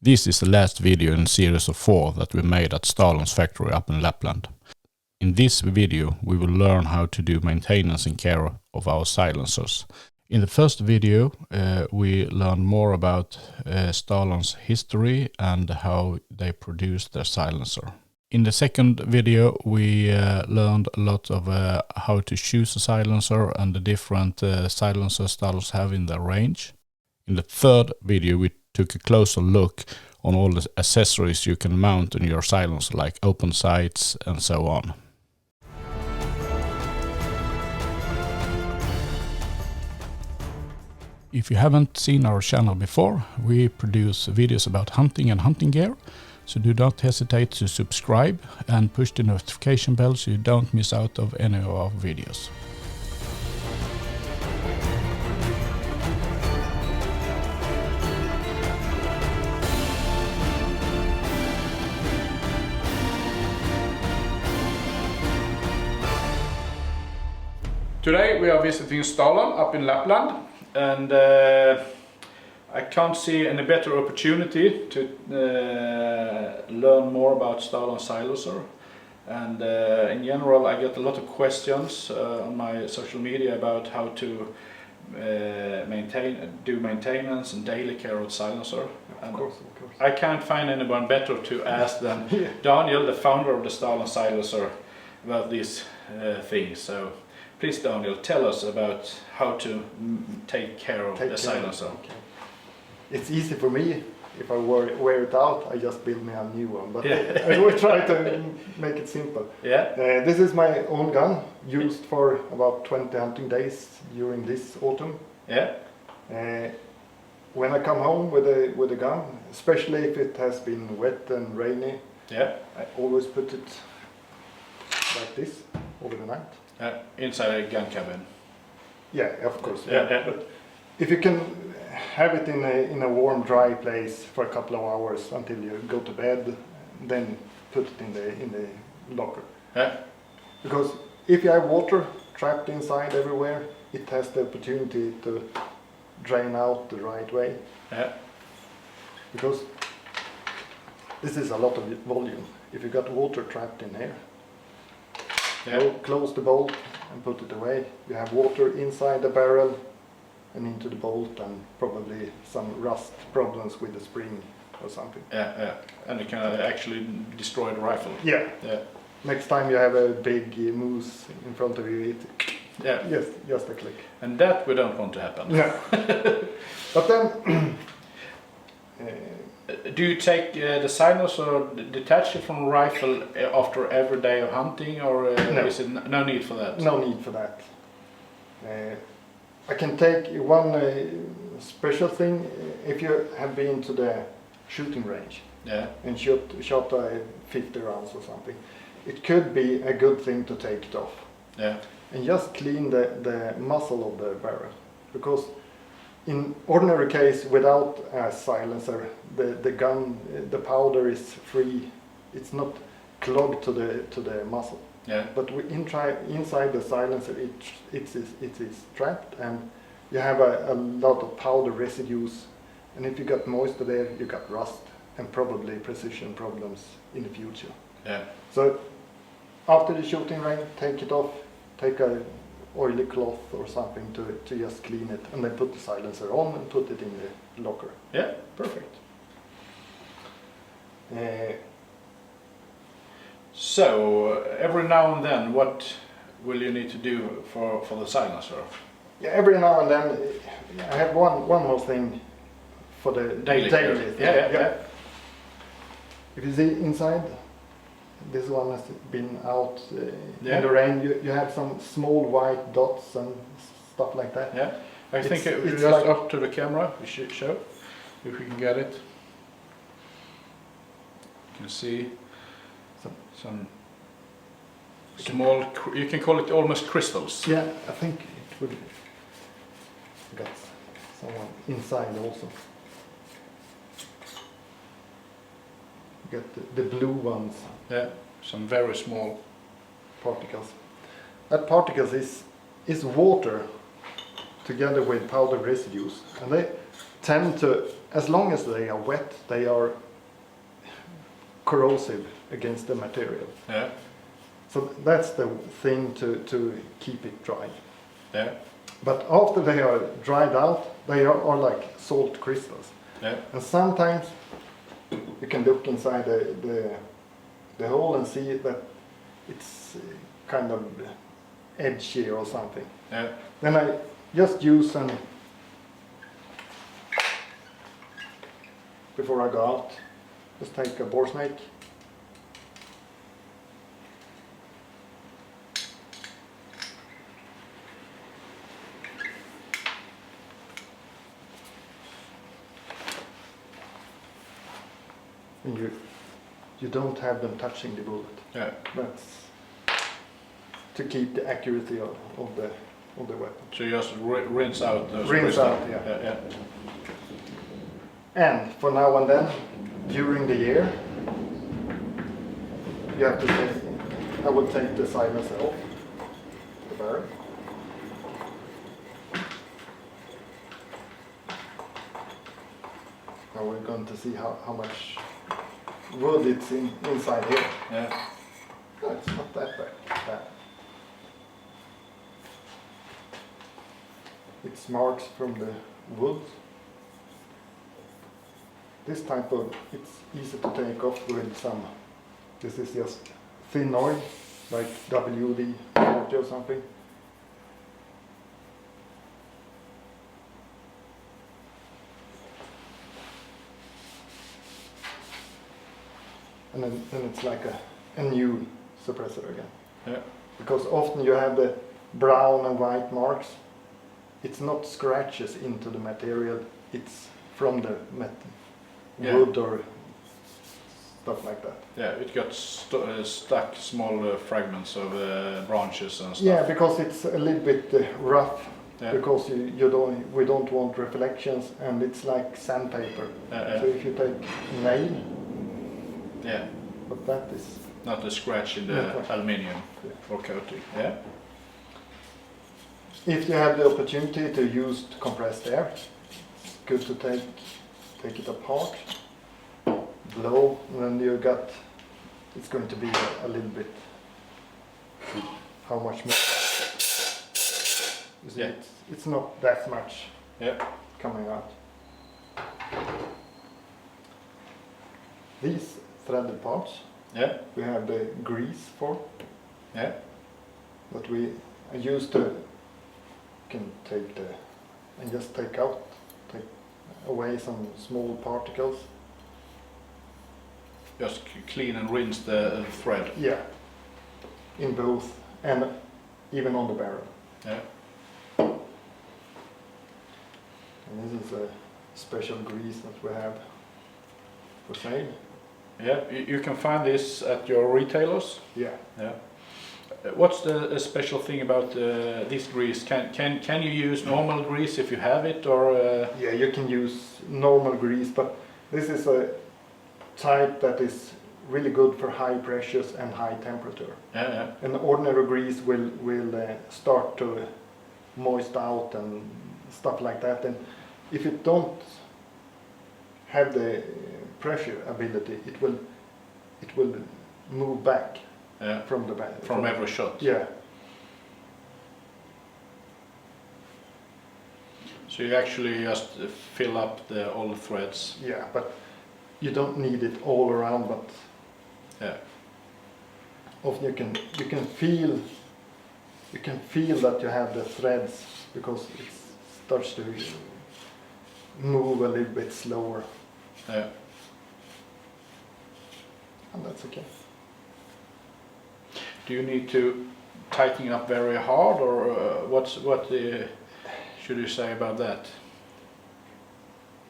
This is the last video in a series of 4 that we made at STALON's factory up in Lapland. In this video we will learn how to do maintenance and care of our silencers. In the first video we learned more about STALON's history and how they produce their silencer. In the second video we learned a lot of how to choose a silencer and the different silencer styles have in their range. In the third video we took a closer look on all the accessories you can mount on your silencer, like open sights and so on. If you haven't seen our channel before, we produce videos about hunting and hunting gear, so do not hesitate to subscribe and push the notification bell so you don't miss out of any of our videos. Today we are visiting STALON up in Lapland, and I can't see any better opportunity to learn more about STALON silencer. And in general I get a lot of questions on my social media about how to do maintenance and daily care of silencer. Of course. I can't find anyone better to ask than Daniel, the founder of the STALON silencer, about this thing. So please, Daniel, tell us about how to take care of the silencer. Okay. It's easy for me. If I wear it out, I just build me a new one. But I will try to make it simple. Yeah. This is my own gun, used for about 20 hunting days during this autumn. Yeah. When I come home with a gun, especially if it has been wet and rainy, I always put it like this over the night. Inside a gun cabin. Yeah, of course. Yeah. If you can have it in a warm, dry place for a couple of hours until you go to bed, then put it in the locker. Yeah. Because if you have water trapped inside everywhere, it has the opportunity to drain out the right way. Yeah. Because this is a lot of volume. If you got water trapped in here, close the bolt and put it away. You have water inside the barrel and into the bolt, and probably some rust problems with the spring or something. Yeah. And it can actually destroy the rifle. Yeah. Next time you have a big moose in front of you, yes, just a click. And that we don't want to happen. Yeah. But then do you take the silencer, detach it from the rifle after every day of hunting, or no. Is it no need for that? No need for that. I can take one special thing. If you have been to the shooting range and shot 50 rounds or something, it could be a good thing to take it off and just clean the muzzle of the barrel, because in ordinary case, without a silencer, the gun, the powder is free. It's not clogged to the muzzle. Yeah. But inside the silencer, it is trapped, and you have a lot of powder residues. And if you got moisture there, you got rust and probably precision problems in the future. Yeah. So after the shooting range, take it off. Take a oily cloth or something to just clean it, and then put the silencer on and put it in the locker. Yeah, perfect. So every now and then, what will you need to do for the silencer? Yeah, every now and then I have one more thing for the daily thing. Yeah. If you see inside, this one has been out in the rain. You have some small white dots and stuff like that. Yeah, I think it's just like up to the camera. We should show if we can get it. You can see some small. You can call it almost crystals. Yeah, I think it would got someone inside also. Get the blue ones. Yeah, some very small particles. That particles is water together with powder residues, and tend to, as long as they are wet, they are corrosive against the material. Yeah. So that's the thing to keep it dry. Yeah. But after they are dried out, they are like salt crystals. Yeah. And sometimes you can look inside the hole and see that it's kind of edgy or something. Yeah. Then I just use an, before I go out, just take a boar snake. And you don't have them touching the bullet. Yeah. That's to keep the accuracy of the weapon. So you just rinse out those Rinse crystals. out, yeah. Yeah. And for now and then, during the year, you have to take, I will take the silencer off the barrel. Now we're going to see how much wood it's inside here. Yeah. No, it's not that bad. It's marks from the wood. This type of, it's easy to take off with some, this is just thin oil, like WD-40 or something. And then it's like a new suppressor again. Yeah. Because often you have the brown and white marks. It's not scratches into the material, it's from the wood or stuff like that. Yeah, it got stuck small fragments of branches and stuff. Yeah, because it's a little bit rough. Yeah. Because we don't want reflections, and it's like sandpaper. So if you take nail, yeah, but that is not a scratch in the aluminium or coating. Yeah. If you have the opportunity to use compressed air, it's good to take it apart, blow, and then you got, it's going to be a little bit, how much more? You see, it's not that much coming out. These threaded parts, we have the grease for, that I used to can take and just take away some small particles. Just clean and rinse the thread. Yeah, in both and even on the barrel. Yeah. And this is a special grease that we have for sale. Yeah, you can find this at your retailers. Yeah. Yeah. What's the special thing about this grease? Can you use normal grease if you have it, or? Yeah, you can use normal grease, but this is a type that is really good for high pressures and high temperature. Yeah. And ordinary grease will start to moist out and stuff like that. And if it don't have the pressure ability, it will move back. From the back. From every shot. Yeah. So you actually just fill up all the threads. Yeah, but you don't need it all around. But often you can feel that you have the threads because it starts to move a little bit slower. Yeah. And that's okay. Do you need to tighten up very hard, or what should you say about that?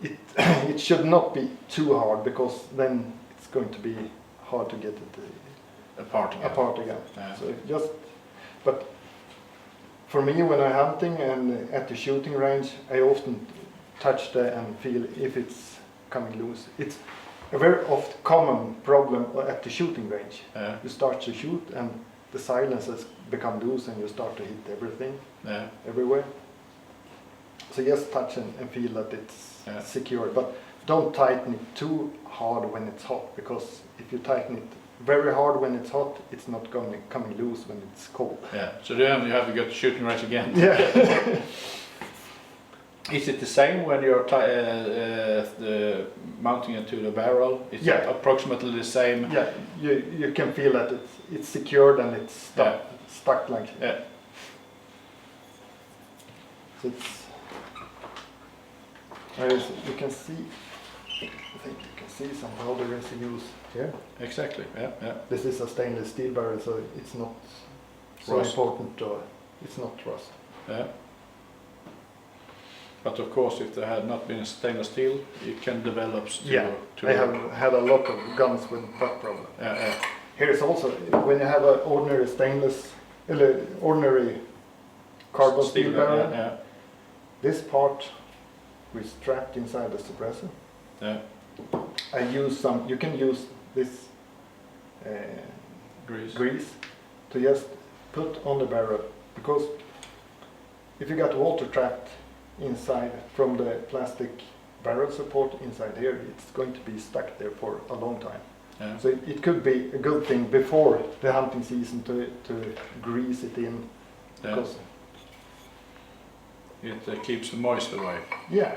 It should not be too hard, because then it's going to be hard to get it apart again. Yeah. So but for me, when I'm hunting and at the shooting range, I often touch and feel if it's coming loose. It's a very common problem at the shooting range. You start to shoot and the silencers become loose and you start to hit everything, everywhere. So just touch and feel that it's secure. But don't tighten it too hard when it's hot, because if you tighten it very hard when it's hot, it's not coming loose when it's cold. Yeah. So then you have to go to shooting range again. Yeah. Is it the same when you're mounting it to the barrel? Is it approximately the same? Yeah, you can feel that it's secured and it's stuck like. Yeah. So you can see. I think you can see some powder residues here. Exactly. Yeah. Yeah. This is a stainless steel barrel, so it's not so important. It's not rust. Yeah. But of course, if there had not been stainless steel, it can develop to I have had a lot of guns with that problem. Here is also, when you have an ordinary ordinary carbon steel barrel, this part we strapped inside the suppressor. Yeah. I use you can use this grease to just put on the barrel, because if you got water trapped inside from the plastic barrel support inside here, it's going to be stuck there for a long time. Yeah. So it could be a good thing before the hunting season to grease it in, because it keeps the moist away. Yeah.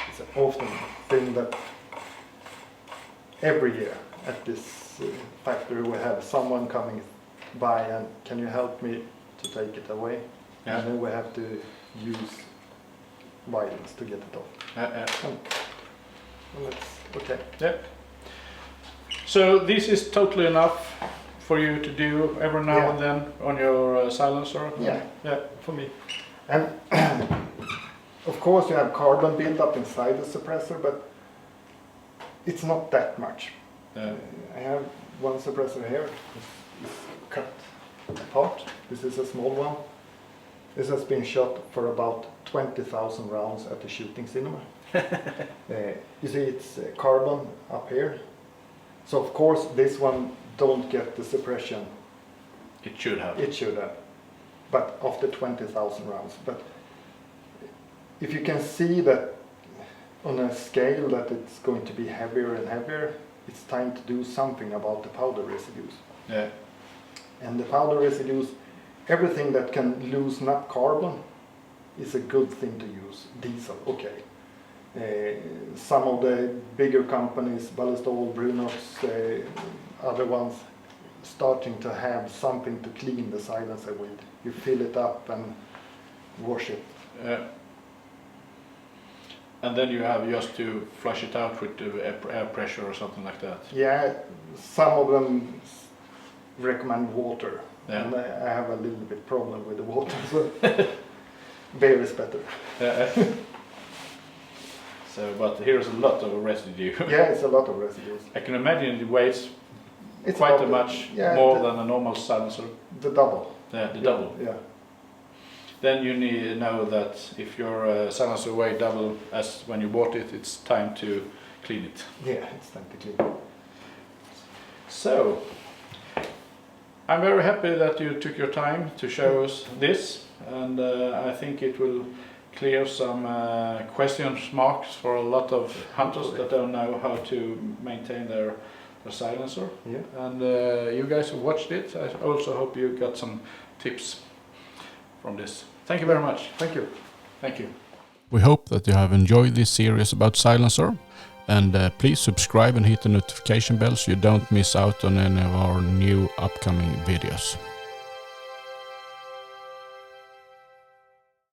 It's an often thing that every year at this factory we have someone coming by and can you help me to take it away? Yeah. And then we have to use violence to get it off. And that's okay. Yeah. So this is totally enough for you to do every now and then on your silencer? Yeah, for me. And of course you have carbon build-up inside the suppressor, but it's not that much. I have one suppressor here, it's cut apart. This is a small one. This has been shot for about 20,000 rounds at the shooting cinema. You see it's carbon up here. So of course this one don't get the suppression. It should have. It should have. But after 20,000 rounds. But if you can see that on a scale that it's going to be heavier and heavier, it's time to do something about the powder residues. Yeah. And the powder residues, everything that can loosen up carbon is a good thing to use. Diesel, okay. Some of the bigger companies, Ballistol, Brunox, other ones, starting to have something to clean the silencer with. You fill it up and wash it. And then you have just to flush it out with air pressure or something like that. Yeah, some of them recommend water. Yeah. And I have a little bit problem with the water, so beer is better. So, but here's a lot of residue. Yeah, it's a lot of residues. I can imagine it weighs quite much more than a normal silencer. The double. Yeah, the double. Yeah. Then you need to know that if your silencer weighs double as when you bought it, it's time to clean it. Yeah, it's time to clean it. So, I'm very happy that you took your time to show us this, and I think it will clear some question marks for a lot of hunters that don't know how to maintain their silencer. Yeah. And you guys who watched it, I also hope you got some tips from this. Thank you very much. Thank you. Thank you. We hope that you have enjoyed this series about silencer, and please subscribe and hit the notification bell so you don't miss out on any of our new upcoming videos.